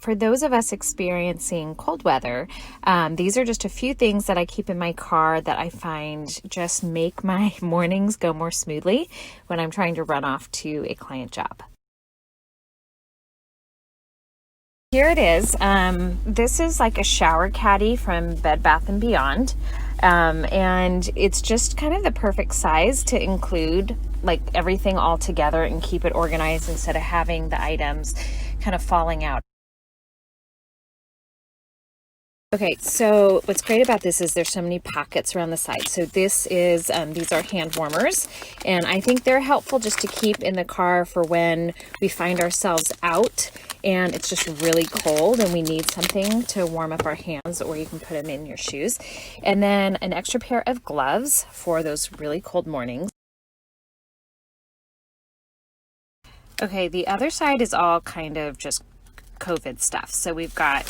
for those of us experiencing cold weather, these are just a few things that I keep in my car that I find just make my mornings go more smoothly when I'm trying to run off to a client job. Here it is. This is like a shower caddy from Bed Bath & Beyond. And it's just kind of the perfect size to include like everything all together and keep it organized instead of having the items kind of falling out. Okay, so what's great about this is there's so many pockets around the side. So this is, these are hand warmers, and I think they're helpful just to keep in the car for when we find ourselves out and it's just really cold and we need something to warm up our hands, or you can put them in your shoes. And then an extra pair of gloves for those really cold mornings. Okay, the other side is all kind of just COVID stuff. So we've got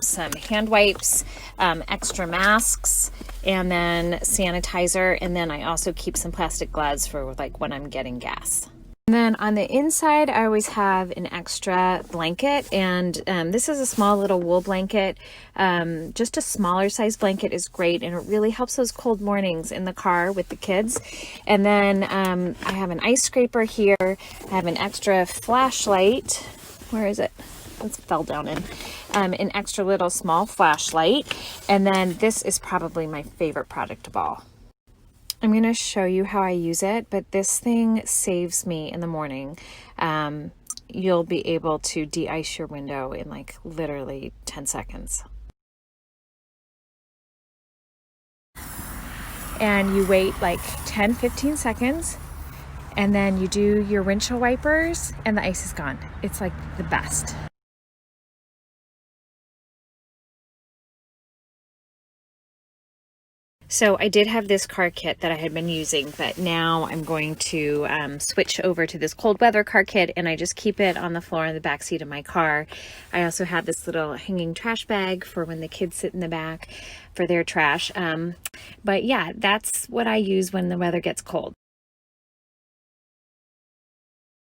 some hand wipes, extra masks, and then sanitizer. And then I also keep some plastic gloves for like when I'm getting gas. And then on the inside, I always have an extra blanket, and this is a small little wool blanket. Just a smaller size blanket is great, and it really helps those cold mornings in the car with the kids. And then I have an ice scraper here. I have an extra flashlight. Where is it? It fell down in. An extra little small flashlight. And then this is probably my favorite product of all. I'm going to show you how I use it, but this thing saves me in the morning. You'll be able to de-ice your window in like literally 10 seconds. And you wait like 10-15 seconds, and then you do your windshield wipers and the ice is gone. It's like the best. So I did have this car kit that I had been using, but now I'm going to switch over to this cold weather car kit, and I just keep it on the floor in the back seat of my car. I also have this little hanging trash bag for when the kids sit in the back for their trash. But yeah, that's what I use when the weather gets cold.